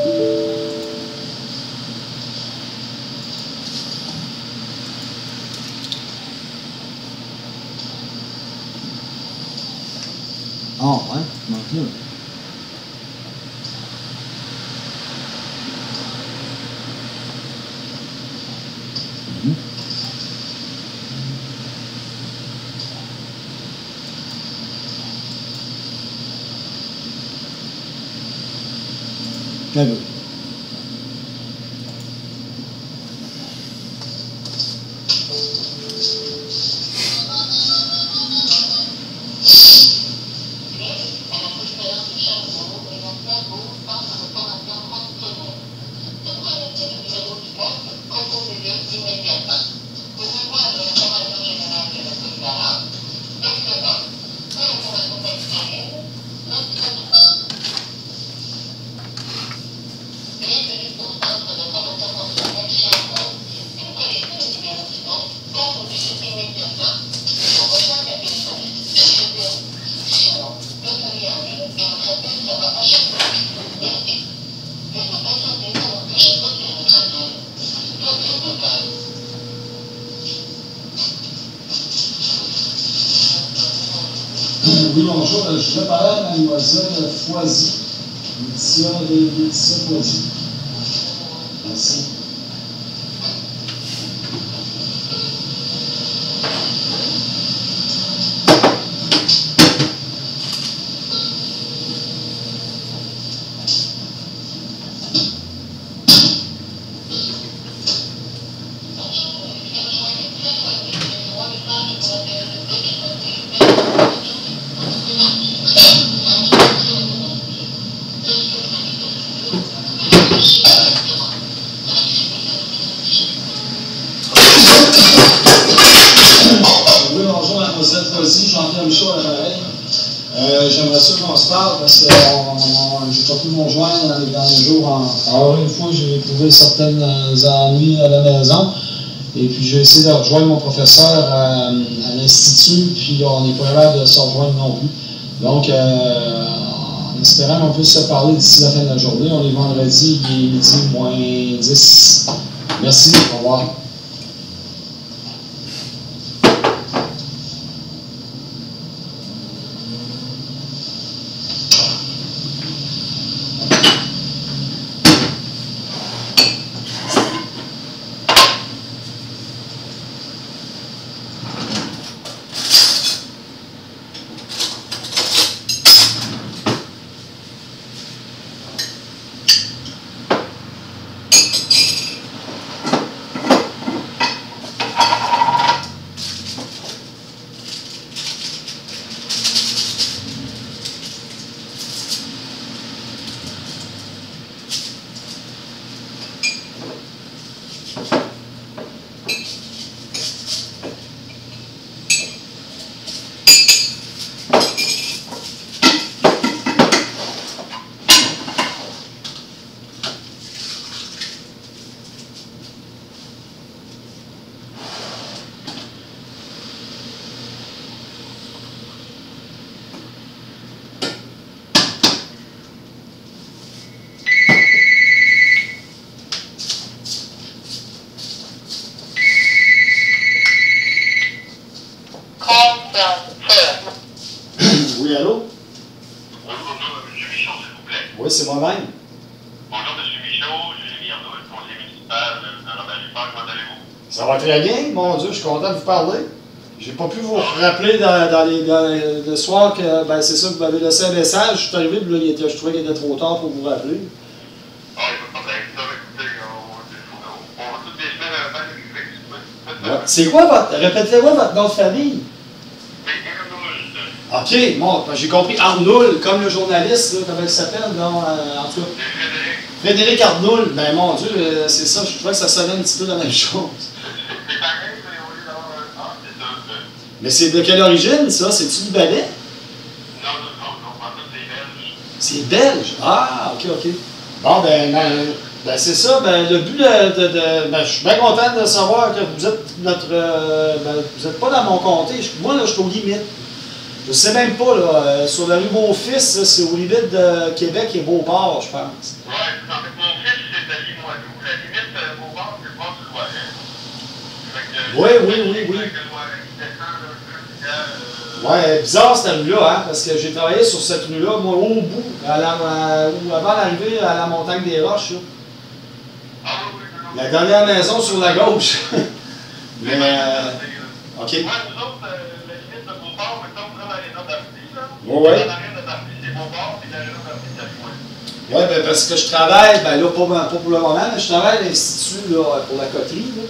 Ah, ouais, manque là. Très bien. Oui, bonjour. Je voudrais parler à Mademoiselle Foisy, Laetitia Foisy. Merci. Oui, bonjour Mademoiselle Foisy, Jean-Pierre Michaud à l'appareil. J'aimerais ça qu'on se parle parce que j'ai pas pu me rejoindre dans les derniers jours. Alors, une fois, j'ai éprouvé certains ennuis à la maison. Et puis, j'ai essayé de rejoindre mon professeur à l'Institut, puis on n'est pas capable de se rejoindre non plus. Donc, en espérant qu'on puisse se parler d'ici la fin de la journée, on est vendredi, il est midi moins 10. Merci, au revoir. Oui, allô? Bonjour, M. Michaud, s'il vous plaît. Oui, c'est moi-même. Bonjour, M. Michaud, Jérémy Arnaud, conseiller municipal de Robert-Lefort. Comment allez-vous? Ça va très bien, mon Dieu, je suis content de vous parler. J'ai pas pu vous rappeler le soir que, ben c'est ça, vous m'avez laissé un message. Je suis arrivé, puis là, je trouvais qu'il était trop tard pour vous rappeler. Ah, il n'y a pas de problème. Ça, écoutez, on va toutes les semaines avant le Ouais. C'est quoi votre. Répétez-moi votre nom de famille. OK, bon, ben, j'ai compris. Arnoul, comme le journaliste, là, comment il s'appelle, là, en tout cas. Frédéric Arnoul. Ben mon Dieu, c'est ça, je trouvais que ça sonnait un petit peu la même chose. C'est pareil, mais au lieu d'avoir un A, c'est un E. Mais c'est de quelle origine, ça? C'est-tu du ballet? Non, en fait, c'est belge. C'est belge? Ah, OK, OK. Bon, ben c'est ça. Ben, le but ben, je suis bien content de savoir que vous êtes notre. Ben, vous n'êtes pas dans mon comté. Moi, là, je suis aux limites. Je sais même pas, là, sur la rue Beaufils, c'est au limite de Québec et Beauport, je pense. Ouais, en fait, mon fils, c'est à Limoilou. La limite, Beauport, c'est le bord du Loiret. Oui. Ouais, bizarre cette rue-là, hein, parce que j'ai travaillé sur cette rue-là, moi, au bout, avant d'arriver à la montagne des Roches. Là. Ah oui, non. La dernière maison sur la gauche. Mais, OK. Ouais, nous autres, la limite de Beauport, mettons, dans l'aréna d'Arty, là. Ouais. L'aréna d'Arty, c'est Beauport, puis l'aréna d'Arty, c'est Limoilou. Oui, ben parce que je travaille, ben là, pas pour le moment, mais je travaille à l'Institut là, pour la coterie. Là.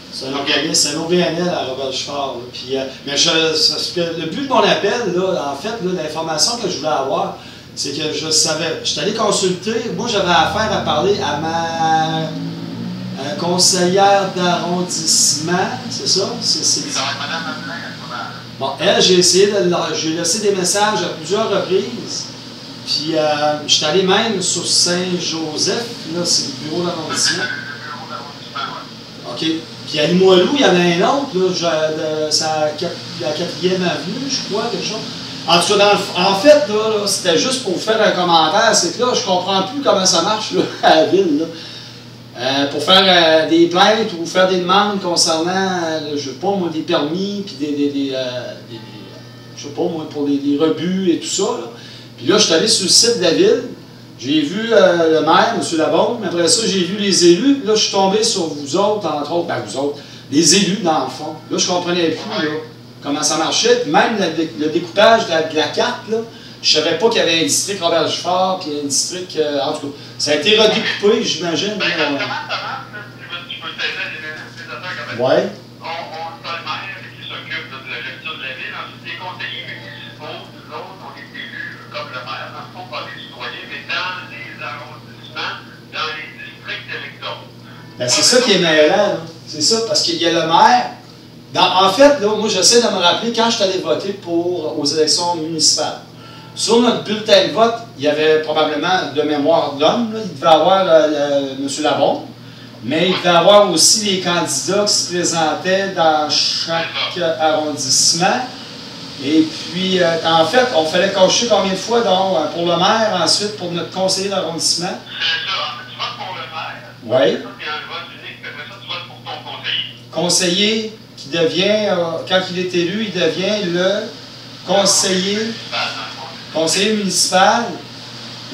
C'est un organisme, c'est un OBNL à Robert-Fort. Puis, mais parce que le but de mon appel, là, en fait, l'information que je voulais avoir, c'est que je savais, je suis allé consulter, moi j'avais affaire à parler à ma conseillère d'arrondissement, c'est ça? Ça va être Mme Martin à ce moment-là. Bon, elle, j'ai laissé des messages à plusieurs reprises. Puis, je suis allé même sur Saint-Joseph, là, c'est le bureau d'arrondissement. Le bureau d'arrondissement, oui. OK. Puis à Limoilou, il y en a un autre, là, c'est la 4e avenue, je crois, quelque chose. En tout cas, en fait, là, c'était juste pour vous faire un commentaire, c'est que là, je comprends plus comment ça marche là, à la ville. Là. Pour faire des plaintes ou faire des demandes concernant, je sais pas moi, des permis, puis je sais pas moi, pour des rebuts et tout ça. Là. Puis là, je suis allé sur le site de la ville, j'ai vu le maire, M. Labonde, mais après ça, j'ai vu les élus. Là, je suis tombé sur vous autres, entre autres, ben vous autres, les élus, dans le fond. Là, je comprenais plus là, comment ça marchait. Puis même le découpage de la carte, là, je savais pas qu'il y avait un district Robert-Fort, puis un district. En tout cas, ça a été redécoupé, j'imagine. Ben, comment ça marche, là? Tu peux t'aider à des organisateurs comme Ouais. On a le maire qui s'occupe de la gestion de la ville. Ensuite, les conseillers municipaux, nous autres, on est élus comme le maire, dans le fond, par les citoyens, mais dans les arrondissements, dans les districts électoraux. Ben, c'est ça qui est mêlant, là. C'est ça, parce qu'il y a le maire. En fait, là, moi, j'essaie de me rappeler quand je suis allé voter aux élections municipales. Sur notre bulletin de vote, il y avait probablement de mémoire d'homme. Il devait avoir M. Labonde, mais il devait avoir aussi les candidats qui se présentaient dans chaque arrondissement. Et puis, en fait, on fallait cocher combien de fois donc, pour le maire, ensuite pour notre conseiller d'arrondissement? C'est ça. En fait, tu votes pour le maire. Oui. Puis un vote unique, puis après ça, tu votes pour ton conseiller. Conseiller qui devient, quand il est élu, il devient le conseiller municipal.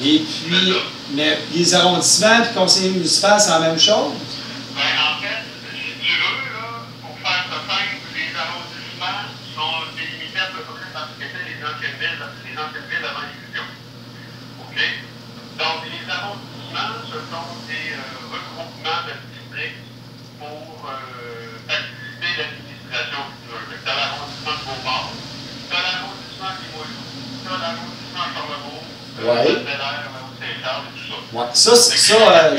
Et puis, mais les arrondissements et conseiller municipal, c'est la même chose? Ben, en fait, si tu veux, là, pour faire ça simple, les arrondissements sont délimités à peu près par ce qu'étaient les anciennes villes avant les fusions. OK? Donc, les arrondissements, ce sont des regroupements de districts pour faciliter l'administration. Tu as l'arrondissement de Beauport, tu as l'arrondissement de Limoilou, tu as l'arrondissement de Charlebourg, Ouais. de Bel-Air, Saint-Charles et tout ça. Ouais. Ça,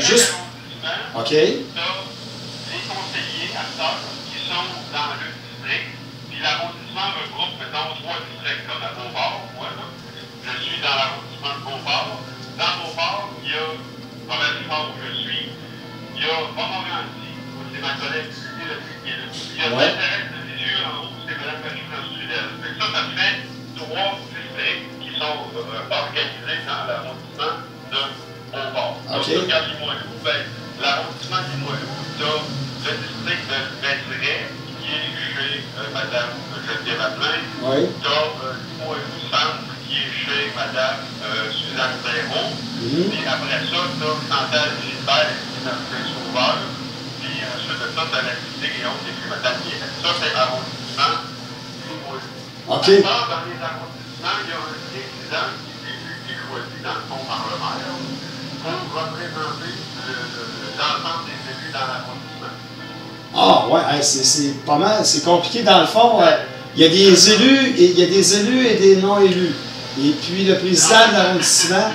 juste. OK. Tu as les conseillers acteurs qui sont dans le district, puis l'arrondissement regroupe, mettons, 3 districts, comme à Beauport, moi, là. Je suis dans l'arrondissement de Beauport. Dans Beauport, il y a Robert-Fort où je suis, il y a Montmorency, où c'est ma collègue Lucie Lepris qui est là. Il y a Saint-Thérèse de Lisieux en haut, c'est Mme Marie-France-Sudel. Ça fait 3 districts qui sont organisés dans l'arrondissement de Beauport. Donc, OK. regarde Limoilou, ben, l'arrondissement de Limoilou, tu as le district de Véteret, qui est chez Mme Geneviève Adelin. Oui. Tu as Limoilou Centre, qui est chez Mme Suzanne Perrault. Puis après ça, tu as Chantal Gilbert, qui est dans le Sauveur. Puis ensuite de ça, tu as la cité Guillaume, qui est chez Mme Guéret. Ça, c'est l'arrondissement Limoilou. OK. Maintenant, dans les arrondissements, il y a un président qui est choisi dans le fond par le maire pour représenter l'ensemble des élus dans l'arrondissement. Ah, ouais, c'est pas mal, c'est compliqué dans le fond. Il y a des élus et des non-élus. Et puis le président de l'arrondissement. En fait,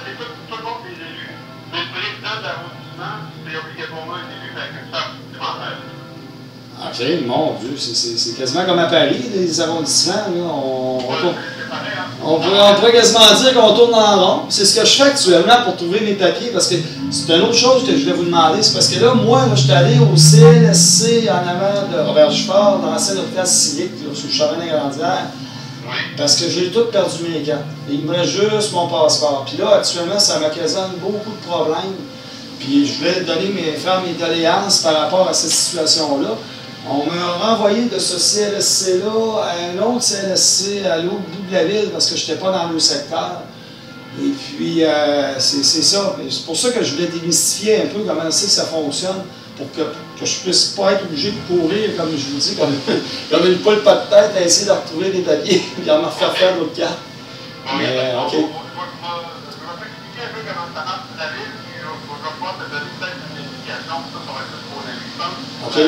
c'est tout le monde des élus. Mais le président de l'arrondissement, c'est obligatoirement un élu avec une charge supplémentaire. OK, mon Dieu, c'est quasiment comme à Paris, les arrondissements. Là, on pourrait quasiment dire qu'on tourne en rond. C'est ce que je fais actuellement pour trouver mes papiers, parce que c'est une autre chose que je voulais vous demander. C'est parce que là, moi, je suis allé au CLSC en avant de Robert-Fort, dans l'ancien hôpital Silic, sur le chemin des Grandières. Oui. Parce que j'ai tout perdu mes cartes. Il me reste juste mon passeport. Puis là, actuellement, ça m'occasionne beaucoup de problèmes. Puis je voulais faire mes doléances par rapport à cette situation-là. On m'a renvoyé de ce CLSC-là à un autre CLSC à l'autre bout de la ville parce que je n'étais pas dans le secteur. Et puis, c'est ça. C'est pour ça que je voulais démystifier un peu comment c'est que ça fonctionne pour que je ne puisse pas être obligé de courir, comme je vous dis, comme une poule pas de tête à essayer de retrouver des papiers et à me refaire faire d'autres cartes. Mais, OK. Je vais t'expliquer un peu comment ça marche la ville, puis je vais pouvoir te donner peut-être une indication, ça va être pour l'instant. OK.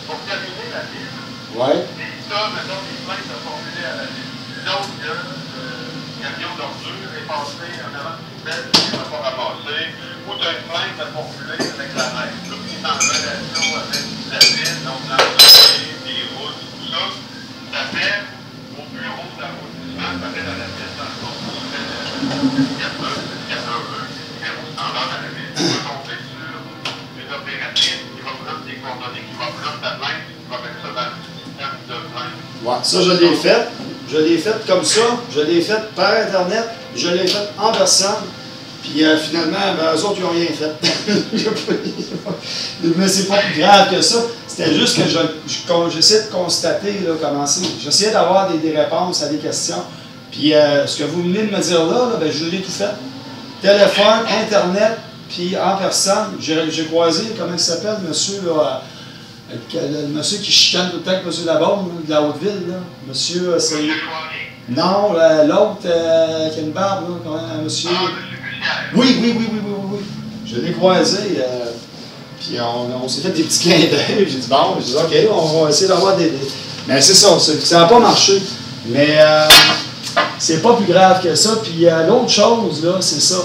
Pour terminer la ville, Ouais. et ça, mettons, des plaintes à formuler à la ville. Disons que le camion d'ordure est passé en avant d'une poubelle qui n'est pas ramassé, ou tu as une plainte à formuler avec la maire. Tout qui est en relation avec la ville, donc l'entreprise, les routes, tout ça, ça fait au bureau d'arrondissement, ça fait dans la ville, dans le fond, ça fait le 491, numéro standard à la ville. Tu vas tomber sur une opératrice qui va prendre tes coordonnées, qui va prendre ta plainte, qui va mettre ça dans le système de plainte. Ouais, ça, je l'ai fait. Je l'ai fait comme ça. Je l'ai fait par Internet. Je l'ai fait en personne. Puis finalement, ben, eux autres, ils n'ont rien fait. Mais c'est pas plus grave que ça. C'était juste que j'essayais de constater là, comment c'est. J'essayais d'avoir des réponses à des questions. Puis ce que vous venez de me dire là, ben, je l'ai tout fait. Téléphone, Internet, puis en personne. J'ai croisé, comment il s'appelle, monsieur, là, le monsieur qui chicane tout le temps avec monsieur Laborde, de la Haute-Ville. Là. Monsieur, c'est... Non, l'autre qui a une barbe, là, quand même, monsieur... Oui. Je l'ai croisé, puis on s'est fait des petits clins d'œil. J'ai dit, bon, OK, on va essayer d'avoir des... Mais c'est ça, ça n'a pas marché. Mais c'est pas plus grave que ça. Puis l'autre chose, là, c'est ça.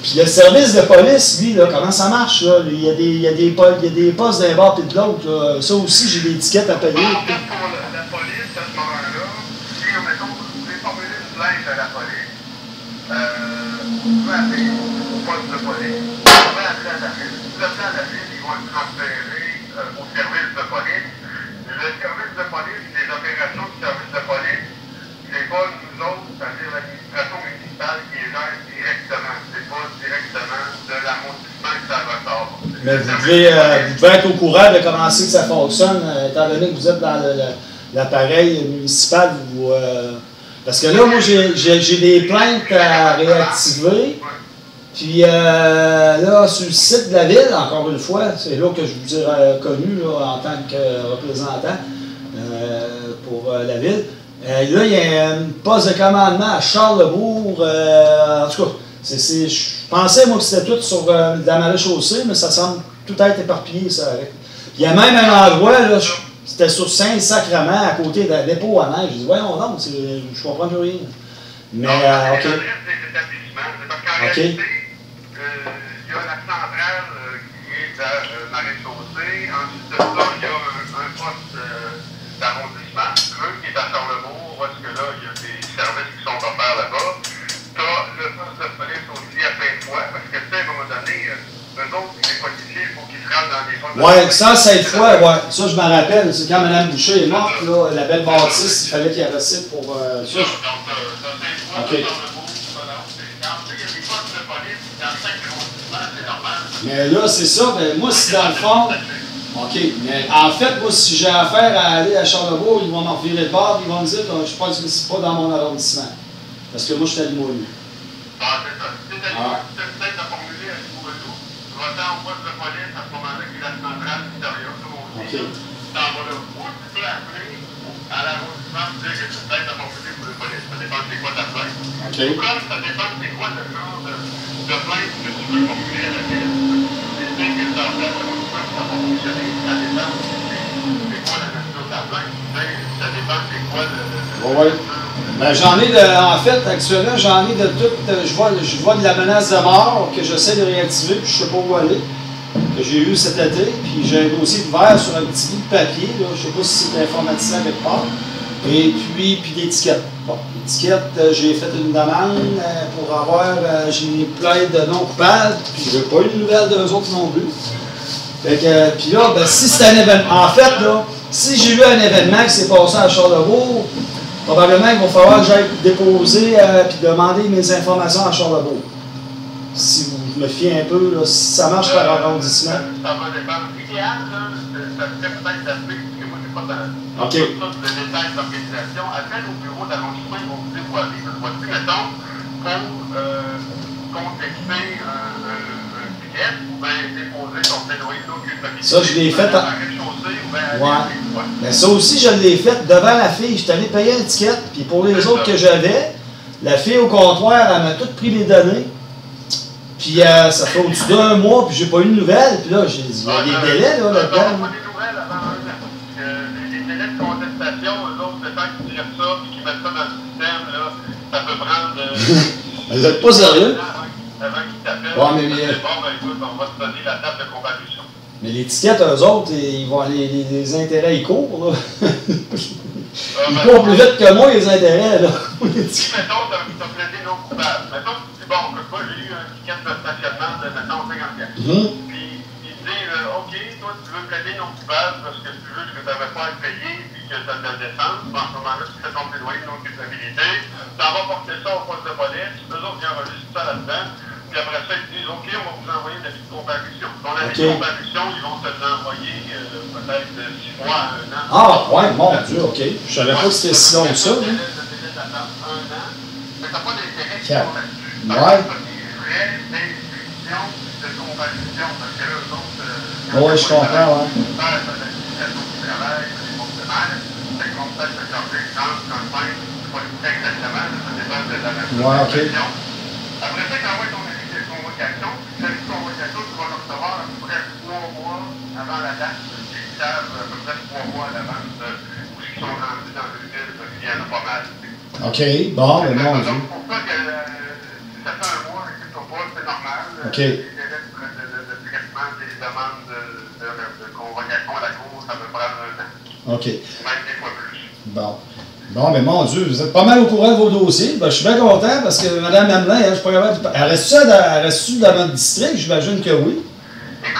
Puis le service de police, lui, là, comment ça marche? Là? Il y a des postes d'un bord et de l'autre. Ça aussi, j'ai des étiquettes à payer. En fait, pour la police, à ce moment-là, si, mettons, vous voulez formuler une plainte à la police, vous pouvez appeler au poste de police, vous pouvez appeler à la ville. Si vous appelez à la ville, ils vont être transférés au service de police. Le service de police, les opérations du service de police, c'est pas nous autres, c'est-à-dire l'administration municipale qui les gère directement. C'est pas directement de l'arrondissement que ça ressort. Mais vous devez être au courant de comment c'est que ça fonctionne, étant donné que vous êtes dans l'appareil municipal. Parce que là, moi, j'ai des plaintes à réactiver. Puis là, sur le site de la ville, encore une fois, c'est là que je vous ai connu là, en tant que représentant pour la ville. Là, il y a un poste de commandement à Charlesbourg. En tout cas, je pensais, moi, que c'était tout sur de la maréchaussée, mais ça semble tout être éparpillé, ça. Il y a même un endroit, là, c'était sur Saint-Sacrement, à côté de dépôt à neige. Je dis, voyons donc, je comprends plus rien. Mais, OK. C'est parce qu'en réalité, il y a la centrale qui est à maréchaussée. Ensuite de ça, il y a un poste d'arrondissement, qui est à Charlesbourg, parce que là, il y a des services qui sont offerts là-bas. Tu as le poste de police aussi à Sainte-Foy, parce que tu sais, à un moment donné, eux autres, les policiers, il faut qu'ils se rendent dans des postes de police. Oui, ça, Sainte-Foy, ouais. Ça, je m'en rappelle. C'est quand Mme Boucher est morte, là, la belle bâtisse, il fallait qu'il y ait recette pour ça. Donc, tu as Sainte-Foy, OK. Charlesbourg, ça, là. Quand il y a des postes de police dans chaque arrondissement, c'est normal. Mais là, c'est ça. Ben, moi, si dans le fond... OK. Mais en fait, moi, si j'ai affaire à aller à Charlesbourg, ils vont m'en revirer de bord, ils vont me dire que je pense que c'est pas dans mon arrondissement. Parce que moi, je suis à Limoilou. Ah, c'est ça. Si tu as peut-être à formuler à Limoilou, tu vas t'en au poste de police à ce moment-là, qui est la centrale Victoria, comme on dit. OK. Tu t'en vas là. Ou tu peux appeler à l'arrondissement pour dire que tu peut-être à formuler pour la police. Ça dépend c'est quoi ta plainte. OK. Ou comme ça dépend c'est quoi le genre de plainte que tu veux formuler à la ville. Les things que tu as fait, ça va fonctionner. Ça dépend c'est quoi la nature de ta plainte. Ça dépend c'est quoi le... Oui. Ben, j'en ai en fait, actuellement, j'en ai de tout. Je vois de la menace de mort que j'essaie de réactiver, puis je ne sais pas où aller, que j'ai eu cet été. Puis j'ai un dossier ouvert sur un petit bout de papier, là, je ne sais pas si c'est informatisé à quelque part. Et puis d'étiquettes. Bon, l'étiquette, j'ai fait une demande pour avoir, j'ai une plainte de non coupable, puis je n'ai pas eu de nouvelles d'eux autres non plus. Fait que, puis là, ben, si c'était un événement, en fait, là, si j'ai eu un événement qui s'est passé à Charlesbourg, probablement il va falloir que j'aille déposer puis demander mes informations à Charlebourg. Si vous me fiez un peu, là, si ça marche par arrondissement. Ça va dépendre. L'idéal, ça serait peut-être d'appeler, parce que moi, je n'ai pas de OK. détails d'organisation. Appelle au bureau d'arrondissement, ils vont vous dire où aller. Voici, mettons, pour contexter un ticket, ou bien déposer ton plaidoyer d'aucune. Ça, je l'ai fait. Ouais. Mais ça aussi, je l'ai fait devant la fille. Je suis allé payer un ticket, puis pour les autres que j'avais, la fille au comptoir, elle m'a tout pris les données. Puis ça fait au-dessus d'un mois, puis j'ai pas eu de nouvelles. Puis là, j'ai dit, il y a des délais là, là-dedans. On n'a pas des nouvelles avant un an. Les délais de contestation, eux autres, le temps qu'ils tirent ça, puis qu'ils mettent ça dans le système, là, ça peut prendre. Vous êtes pas sérieux? Avant qu'ils t'appellent. Ouais, mais Bon, ben écoute, on va te donner la date de comparution. Mais l'étiquette, eux autres, ils vont, les intérêts, ils courent, là. Ils courent plus vite que moi, les intérêts, là. Si, mettons, t'as plaidé non coupable. Mettons, tu dis, bon, écoute, moi, j'ai eu un ticket de stationnement de, mettons, 50$. Puis, ils te disent, OK, toi, tu veux plaider non coupable parce que tu veux que tu n'avais pas à te payer puis que tu as de la défense. En ce moment-là, tu fais ton plaidoyer de non culpabilité. Tu en vas porter ça au poste de police. Eux autres, ils enregistrent ça là-dedans. Puis après ça, ils te disent, OK, on va vous envoyer l'avis de comparution. Ton avis de comparution, ils vont te l'envoyer peut-être 6 mois à 1 an. Ah, ouais, mon Dieu, OK. Je savais pas que c'était si long que ça. Le délai d'attente, 1 an. Mais t'as pas d'intérêt qui sont là-dessus. Ouais. Des frais d'inscription de comparution. Parce que là, eux autres, Oui, je comprends, ouais. l'administration qui travaille, les fonctionnaires, c'est qu'on peut s'accorder 30, 35, c'est pas exactement, ça dépend de la Ouais, OK. Après ça, tu envoies ton avis de convocation. L'avis de convocation, tu vas le recevoir à peu près 3 mois avant la date. Ils savent à peu près 3 mois à l'avance où ils sont rendus dans le ville, parce qu'il y en a pas mal. OK, bon, mais mon Dieu. Donc, pour ça que si ça fait un mois et que tu pas, c'est normal. OK. Les délais de traitement des demandes de convocation à la cour, ça peut prendre 1 an. OK. Même des fois plus. Bon. Bon, mais mon Dieu, vous êtes pas mal au courant de vos dossiers. Ben, je suis bien content parce que Mme Hamelin, je suis pas capable de... Elle reste-tu dans notre district? J'imagine que oui. Écoute,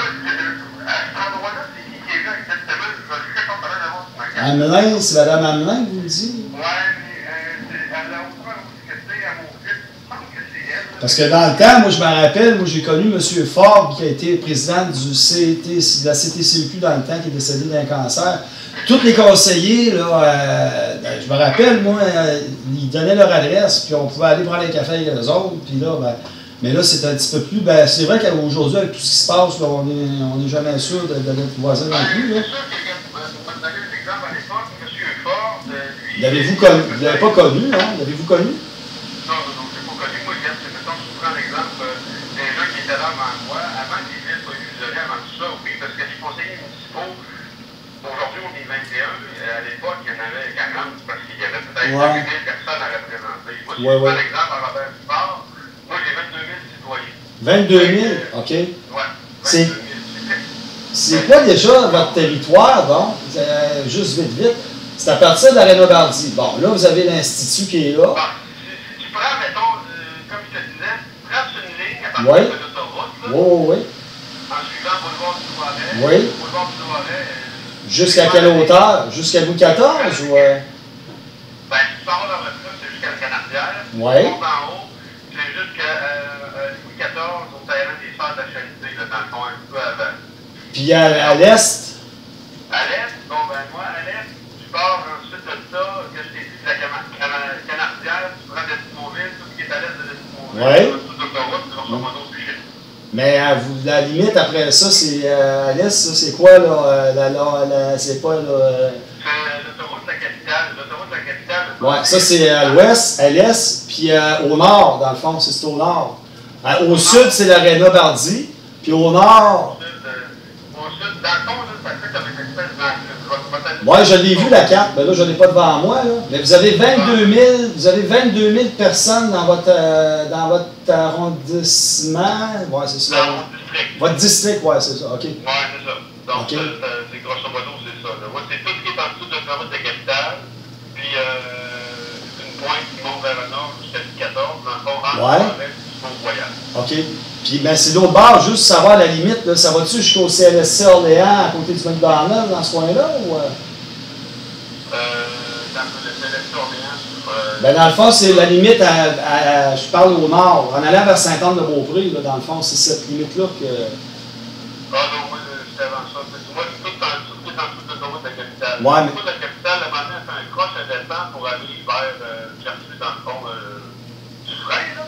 à cet endroit-là, c'est qui est là exactement? Je vais juste pas parler d'avoir ce magasin. Hamelin, c'est Mme Hamelin, vous me dites? Ouais, mais elle a autant que c'est à mon fils. Je pense que c'est elle. Parce que dans le temps, moi, je me rappelle, moi, j'ai connu M. Ford, qui a été président de la CTCQ dans le temps, qui est décédé d'un cancer. Tous les conseillers, là, je me rappelle, moi, ils donnaient leur adresse, puis on pouvait aller prendre un café avec eux autres, puis là, ben, mais là, c'est un petit peu plus... Ben, c'est vrai qu'aujourd'hui, avec tout ce qui se passe, là, on n'est jamais sûr de notre voisin non plus. Là. C'est sûr que, pour te donner un exemple, à l'époque, M. Ford, lui... L'avez-vous connu? Vous ne l'avez pas connu, non? L'avez-vous connu? Non, je l'ai pas connu. Moi, regarde, mettons, si tu prends l'exemple des gens qui étaient là avant moi, avant que les villes soient isolées, avant tout ça, oui, parce que les conseillers municipaux, aujourd'hui, on est 21, à l'époque, il y en avait 40, parce qu'il y avait peut-être 2000 personnes à représenter. Moi, si je prends l'exemple à Robert Duport, moi, j'ai 22 000 citoyens. 22 000? OK. Ouais. C'est quoi déjà votre territoire, bon? Juste vite. C'est à partir de la Rénobardi. Bon, là, vous avez l'Institut qui est là. Bon, si tu prends, mettons, comme je te disais, trace une ligne à partir de l'autoroute, là, Oui. en suivant Boulevard du Loiret. Oui. Boulevard du Loiret. Jusqu'à quelle hauteur? Jusqu'à Louis XIV ou... Ben, tu pars dans votre là, c'est jusqu'à la Canardière. Ouais. Tu montes en haut, c'est jusqu'à Louis XIV, au terrain des Sœurs de la Charité, là, dans le fond, un peu avant. Puis à l'est? À l'est, bon, ben, moi, à l'est, tu pars ensuite de ça, que je t'ai dit, de la Canardière, tu prends Destinoville, tout ce qui est à l'est de Destinoville. Ouais. Toute l'autoroute, grosso modo, c'est chez nous. Mais la limite après ça, c'est à l'est, ça, c'est quoi, là? C'est pas, là... L'autoroute de la capitale. L'autoroute de la capitale. Ouais, ça, c'est à l'ouest, à l'est, puis au nord, dans le fond, c'est au nord. Au sud, c'est l'Aréna Bardi, puis au nord... Au sud, dans le fond, là, ça fait comme une espèce de... Moi, je l'ai vu la carte, mais là, je ne l'ai pas devant moi. Là. Mais vous avez 22 000 personnes dans votre arrondissement. Ouais, c'est ça. Dans mon district. Votre district, ouais, c'est ça. OK. Ouais, c'est ça. Donc, okay. C'est grosso modo, c'est ça. Là. Moi, c'est tout ce qui est en dessous de la route de la capitale. Puis, une pointe qui monte vers le nord jusqu'à 14, dans le fond, entre le voyage. OK. Puis, ben, c'est l'autre bord, juste savoir la limite. Là, ça va-tu jusqu'au CLSC Orléans, à côté du McDonald's, dans ce coin-là? Ou, dans le CLSC Orléans, Ben, dans le fond, c'est la limite je parle au nord, en allant vers Sainte-Anne-de-Beaupré, là, dans le fond, c'est cette limite-là que. Ah non, moi, c'était avant ça. Moi, tout est en dessous de l'autoroute de la capitale. Ouais, mais. L'autoroute de la capitale, le matin, c'est un croche à descendre pour aller vers chercher dans le fond du frein, là.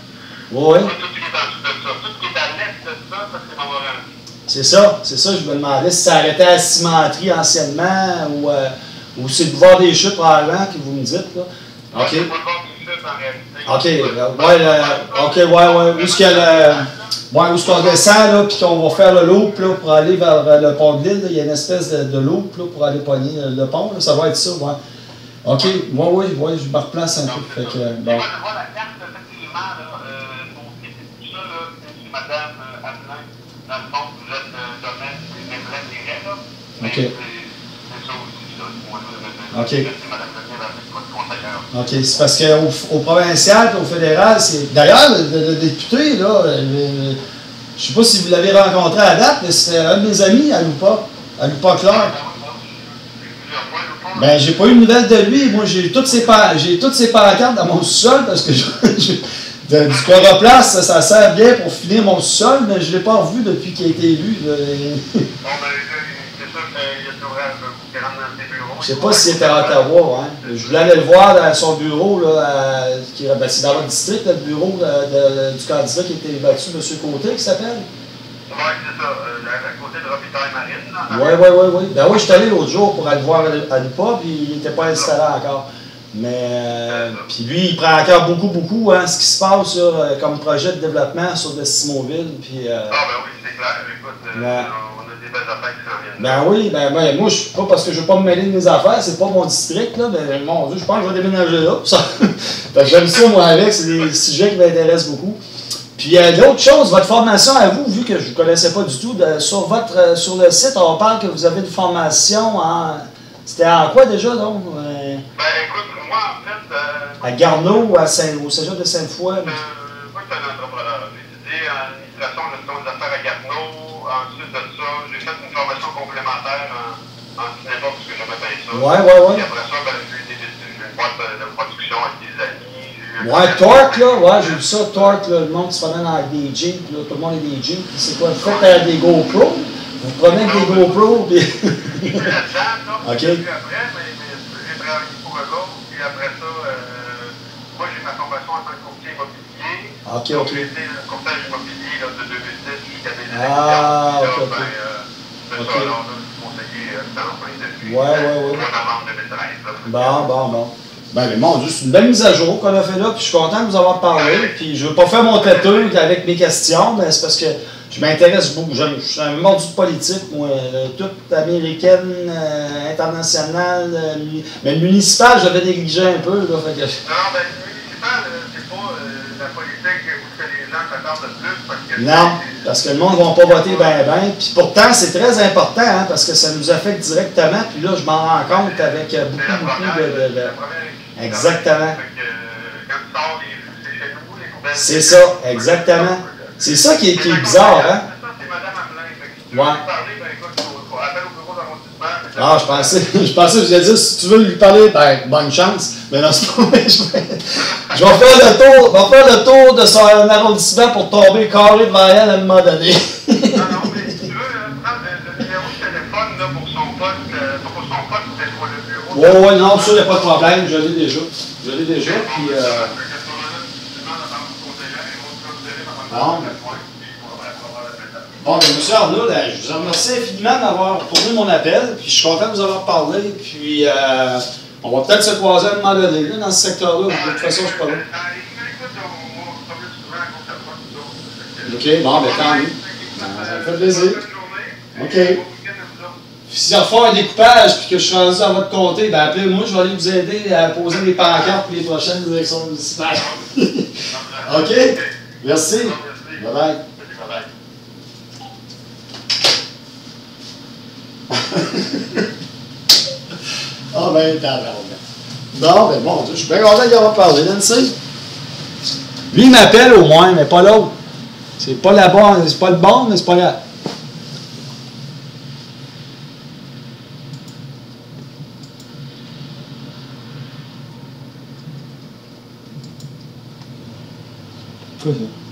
Oui. Tout ce qui est en dessous de ça. Tout ce qui est à l'est de ça, ça c'est Montmorency. C'est ça, je me demandais si ça arrêtait à la cimenterie anciennement ou c'est le boulevard des Chutes probablement que vous me dites, là. OK. C'est le boulevard des Chutes en réalité. OK, où est-ce qu'il y a où est-ce qu'on descend, là, puis qu'on va faire le loop, là, pour aller vers le pont de l'île, il y a une espèce de loop, là, pour aller pogner le pont, là, ça va être ça, ouais. OK, oui, je me replace un peu, fait que, bon. On voit la carte, effectivement, là, pour tout ça, là, c'est Mme Amelin, dans le fond, vous êtes domaine des Mébrels des Raies, là. OK. C'est ça aussi, là, du moins là, OK. c'est Mme Meunier, votre conseillère. OK, c'est parce qu'au provincial et au fédéral, c'est. D'ailleurs, le député, là, je ne sais pas si vous l'avez rencontré à date, mais c'était un de mes amis à Loupa-Claire. Ben, j'ai pas eu de nouvelles de lui. Moi, j'ai toutes ses pancartes dans mon sous-sol parce que du chloroplaste, ça sert bien pour finir mon sous-sol, mais je ne l'ai pas revu depuis qu'il a été élu. Bon, ben, c'est sûr qu'il y a toujours qui rentre dans ses bureaux. Je sais pas si c'était à Ottawa, hein. Je voulais aller le voir dans son bureau, là, c'est dans votre district, le bureau du candidat qui a été battu, M. Côté, qui s'appelle. Oui, c'est ça, à côté de l'hôpital Marine. Oui. Ben oui, je suis allé l'autre jour pour aller le voir à l'UPA, puis il n'était pas installé encore. Mais, puis lui, il prend encore beaucoup, hein, ce qui se passe comme projet de développement sur Destimoville. Puis, ben oui, c'est clair. Écoute, on a des belles affaires qui s'en viennent. Ben oui, moi, je suis pas parce que je veux pas me mêler de mes affaires, c'est pas mon district, là, mais mon Dieu, je pense que je vais déménager là. Fait que j'aime ça, moi, avec, c'est des sujets qui m'intéressent beaucoup. Puis l'autre chose, votre formation à vous, vu que je ne vous connaissais pas du tout, sur le site, on parle que vous avez une formation en. C'était en quoi déjà, donc? Ben écoute, moi en fait. À Garneau, au cégep de Sainte-Foy. Moi, je suis un entrepreneur. J'ai étudié en administration de gestion des affaires à Garneau. Ensuite de ça, j'ai fait une formation complémentaire en cinéma parce que j'aimais bien ça. Ouais. Et après ça, ben, j'ai une boîte de production avec des amis. Ouais, Torque, là, j'ai vu ça, Torque, là, le monde qui se promène avec des jeeps, là, tout le monde a des jeeps, c'est quoi, vous faites des GoPro, vous prenez avec des GoPro, puis... Puis après, OK. j'ai travaillé pour eux autres, puis après ça, moi j'ai ma formation en tant que courtier immobilier. OK. Donc j'ai été courtage immobilier là, de 2010 jusqu'à mes élections. OK. C'est ça, là, on a conseillé temps plein depuis Ouais. novembre 2013. Bon. Ben, mon Dieu, c'est une belle mise à jour qu'on a fait là, puis je suis content de vous avoir parlé. Puis je ne veux pas faire mon têteux avec mes questions, mais c'est parce que je m'intéresse beaucoup. Je suis un mordu de politique, moi, toute américaine, internationale. Mais le municipal, j'avais négligé un peu. Là, fait que... Non, ben, le municipal, c'est pas la politique où que les gens s'attendent le plus. Parce que non, parce que le monde ne va pas voter ben. Puis pourtant, c'est très important, hein, parce que ça nous affecte directement. Puis là, je m'en rends compte avec beaucoup de... Exactement. C'est ça, exactement. C'est ça qui est bizarre, hein? Ouais. Ah, je pensais que je allais dire, si tu veux lui parler, ben, bonne chance. Mais non, c'est pas vrai. Je vais faire le tour de son arrondissement pour tomber carré devant elle à un moment donné. Non, mais si tu veux, prendre le numéro de téléphone là, pour son poste, c'est pour le bureau. Ouais, non, ça, il n'y a pas de problème, je l'ai déjà. Puis. Bon, bien, M. Arnaud, là, je vous remercie infiniment d'avoir tourné mon appel, puis je suis content de vous avoir parlé, puis on va peut-être se croiser à un moment donné, là, dans ce secteur-là, de toute façon, je suis pas là. OK, bon, ben tant mieux. Ça me fait plaisir. OK. Si on fait un découpage puis que je suis rendu dans votre comté, ben appelez-moi, je vais aller vous aider à poser des pancartes pour les prochaines élections municipales. OK? Merci. Bye-bye. Ah ben, non, ben bon, je suis bien content d'y avoir parlé, Nancy. Lui, il m'appelle au moins, mais pas l'autre. C'est pas là-bas, c'est pas le bon, mais c'est pas grave. Quoi ça?